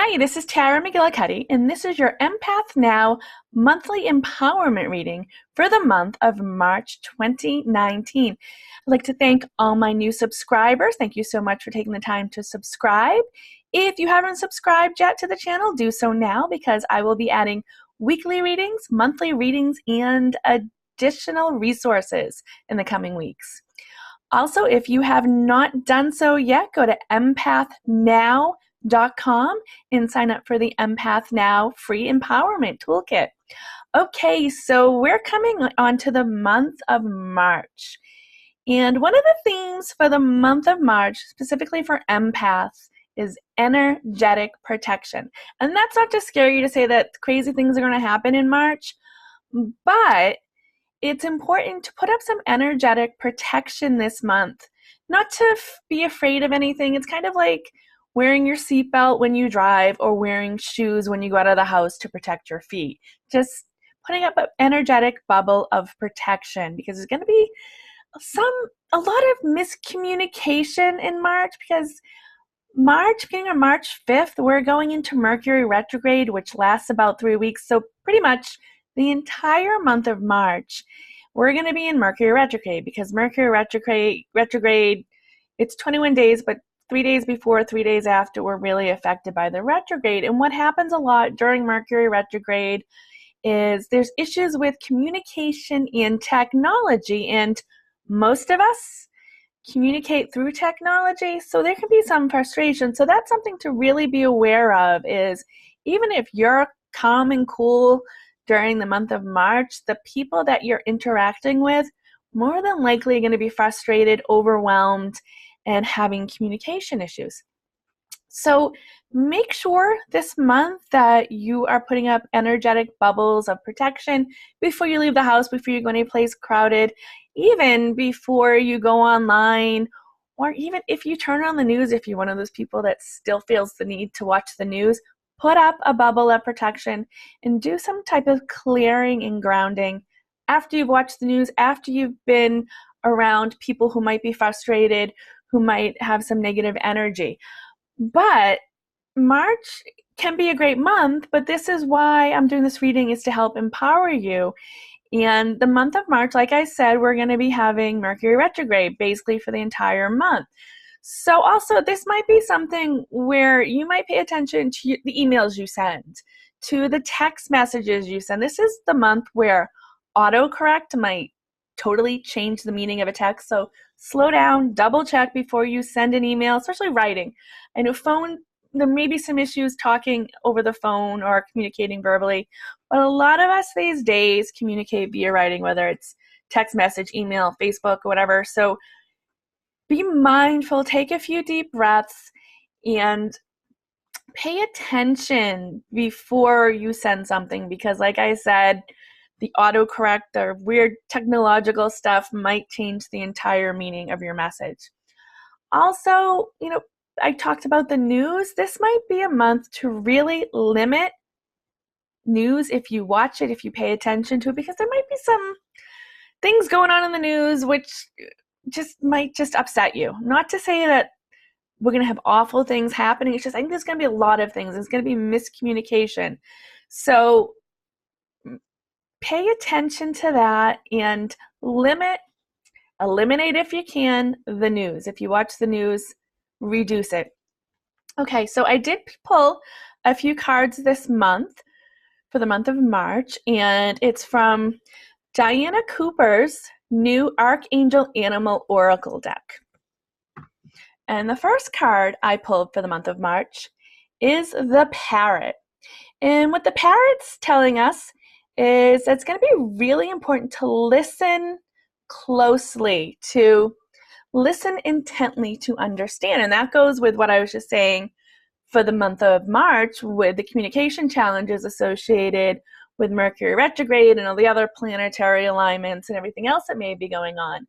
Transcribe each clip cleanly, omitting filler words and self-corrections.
Hi, this is Tara McGillicuddy, and this is your Empath Now monthly empowerment reading for the month of March 2019. I'd like to thank all my new subscribers. Thank you so much for taking the time to subscribe. If you haven't subscribed yet to the channel, do so now because I will be adding weekly readings, monthly readings, and additional resources in the coming weeks. Also, if you have not done so yet, go to empathnow.com and sign up for the Empath Now free empowerment toolkit. Okay, so we're coming on to the month of March. And one of the themes for the month of March, specifically for empaths, is energetic protection. And that's not to scare you to say that crazy things are going to happen in March, but it's important to put up some energetic protection this month. Not to be afraid of anything. It's kind of like wearing your seatbelt when you drive or wearing shoes when you go out of the house to protect your feet. Just putting up an energetic bubble of protection because there's going to be a lot of miscommunication in March because beginning on March 5th, we're going into Mercury Retrograde, which lasts about 3 weeks. So pretty much the entire month of March, we're going to be in Mercury Retrograde because Mercury Retrograde, it's 21 days, but 3 days before, 3 days after, we're really affected by the retrograde. And what happens a lot during Mercury retrograde is there's issues with communication and technology, and most of us communicate through technology, so there can be some frustration. So that's something to really be aware of is even if you're calm and cool during the month of March, the people that you're interacting with more than likely are going to be frustrated, overwhelmed, and having communication issues. So make sure this month that you are putting up energetic bubbles of protection before you leave the house, before you go any place crowded, even before you go online, or even if you turn on the news, if you're one of those people that still feels the need to watch the news, put up a bubble of protection and do some type of clearing and grounding after you've watched the news, after you've been around people who might be frustrated, who might have some negative energy. But March can be a great month, but this is why I'm doing this reading, is to help empower you. And the month of March, like I said, we're going to be having Mercury retrograde basically for the entire month. So also this might be something where you might pay attention to the emails you send, to the text messages you send. This is the month where autocorrect might totally change the meaning of a text. So slow down, double check before you send an email, especially writing. I know phone, there may be some issues talking over the phone or communicating verbally, but a lot of us these days communicate via writing, whether it's text message, email, Facebook, or whatever. So be mindful, take a few deep breaths, and pay attention before you send something because, like I said, the autocorrect or weird technological stuff might change the entire meaning of your message. Also, I talked about the news. This might be a month to really limit news if you watch it, if you pay attention to it, because there might be some things going on in the news which might upset you. Not to say that we're going to have awful things happening. It's just, I think there's going to be a lot of things. There's going to be miscommunication. So pay attention to that and eliminate if you can the news. If you watch the news, reduce it. Okay, so I did pull a few cards this month for the month of March, and it's from Diana Cooper's new Archangel Animal Oracle deck. And the first card I pulled for the month of March is the Parrot. And what the Parrot's telling us is it's going to be really important to listen closely, to listen intently, to understand. And that goes with what I was just saying for the month of March with the communication challenges associated with Mercury retrograde and all the other planetary alignments and everything else that may be going on.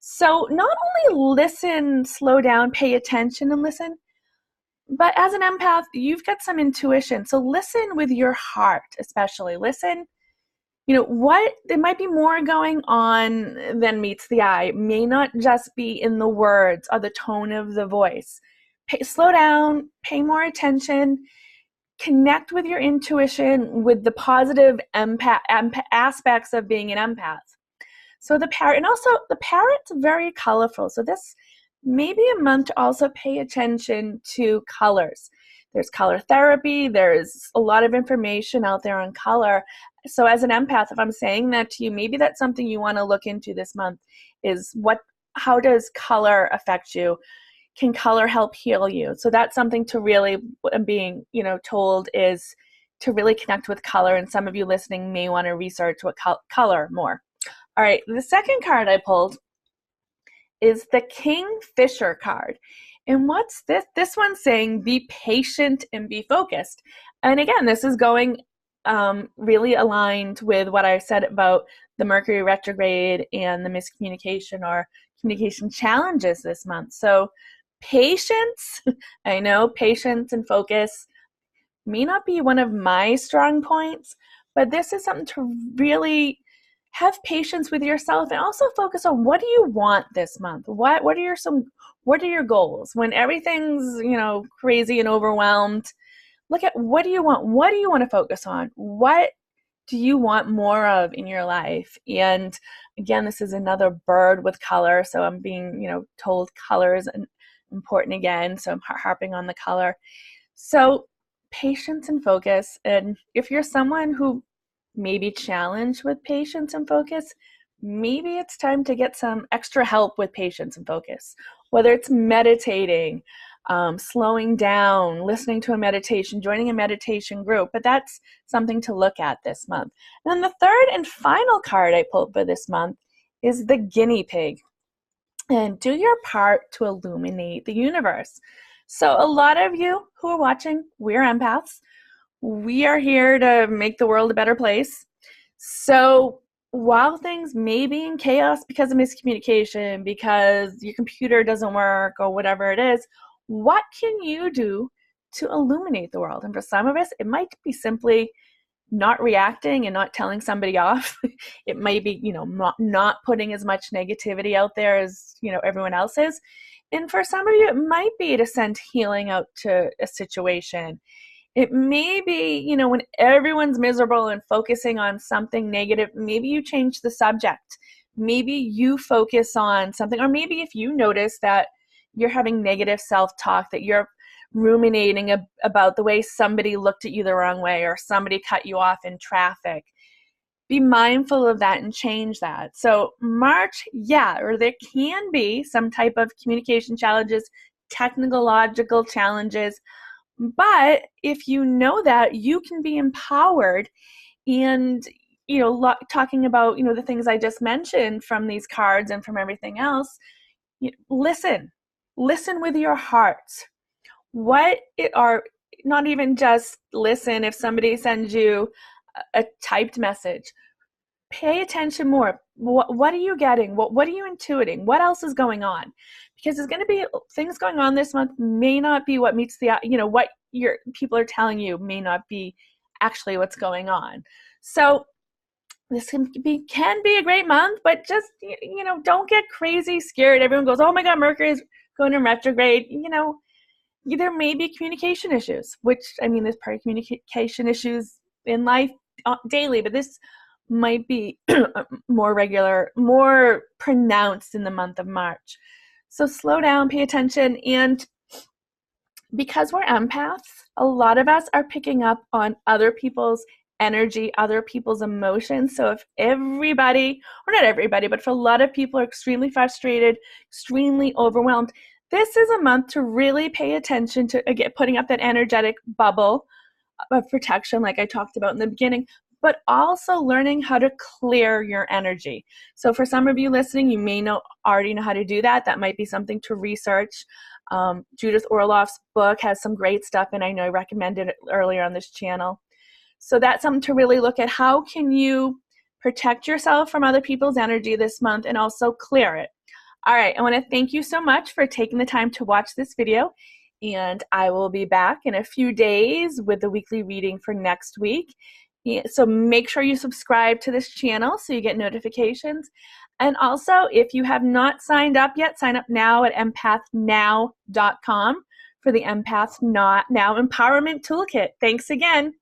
So not only listen, slow down, pay attention and listen, but as an empath, you've got some intuition. So listen with your heart, especially. Listen, there might be more going on than meets the eye. It may not just be in the words or the tone of the voice. Slow down, pay more attention, connect with your intuition, with the positive aspects of being an empath. So the parrot, and also the parrot's very colorful. So this may be a month to also pay attention to colors. There's color therapy. There's a lot of information out there on color. So as an empath, if I'm saying that to you, maybe that's something you want to look into this month, is how does color affect you? Can color help heal you? So that's something to really, what I'm being, told is to really connect with color. And some of you listening may want to research what color more. All right, the second card I pulled is the Kingfisher card. And what's this? This one's saying be patient and be focused. And again, this is going really aligned with what I said about the Mercury Retrograde and the miscommunication or communication challenges this month. So patience, I know patience and focus may not be one of my strong points, but this is something to really have patience with yourself and also focus on what do you want this month? What are your goals? When everything's, crazy and overwhelmed, look at what do you want? What do you want to focus on? What do you want more of in your life? And again, this is another bird with color. So I'm being, told color is important again. So I'm harping on the color. So patience and focus. And if you're someone who may be challenged with patience and focus, maybe it's time to get some extra help with patience and focus, whether it's meditating, slowing down, listening to a meditation, joining a meditation group. But that's something to look at this month. And then the third and final card I pulled for this month is the guinea pig. And do your part to illuminate the universe. So a lot of you who are watching, we're empaths. We are here to make the world a better place. So while things may be in chaos because of miscommunication, because your computer doesn't work or whatever it is, what can you do to illuminate the world? And for some of us, it might be simply not reacting and not telling somebody off. It might be, not putting as much negativity out there as, everyone else is. And for some of you, it might be to send healing out to a situation. It may be, when everyone's miserable and focusing on something negative, maybe you change the subject. Maybe you focus on something, or maybe if you notice that you're having negative self-talk, that you're ruminating about the way somebody looked at you the wrong way or somebody cut you off in traffic, be mindful of that and change that. So March, or there can be some type of communication challenges, technological challenges. But if you know that, you can be empowered and, talking about, the things I just mentioned from these cards and from everything else, listen with your heart. Not even just listen if somebody sends you a typed message. Pay attention more. What are you getting? What are you intuiting? What else is going on? Because there's going to be things going on this month may not be what meets the, what your people are telling you may not be actually what's going on. So this can be a great month, but just, don't get crazy scared. Everyone goes, oh my God, Mercury is going in retrograde. There may be communication issues, which, there's probably communication issues in life daily, but this might be more regular, more pronounced in the month of March. So slow down, pay attention. And because we're empaths, a lot of us are picking up on other people's energy, other people's emotions. So if everybody, or not everybody, but for a lot of people are extremely frustrated, extremely overwhelmed, this is a month to really pay attention to, again, putting up that energetic bubble of protection like I talked about in the beginning, but also learning how to clear your energy. So for some of you listening, you may already know how to do that. That might be something to research. Judith Orloff's book has some great stuff, and I know I recommended it earlier on this channel. So that's something to really look at. How can you protect yourself from other people's energy this month and also clear it? All right, I want to thank you so much for taking the time to watch this video, and I will be back in a few days with the weekly reading for next week. So make sure you subscribe to this channel so you get notifications. And also, if you have not signed up yet, sign up now at empathnow.com for the Empath Now Empowerment Toolkit. Thanks again.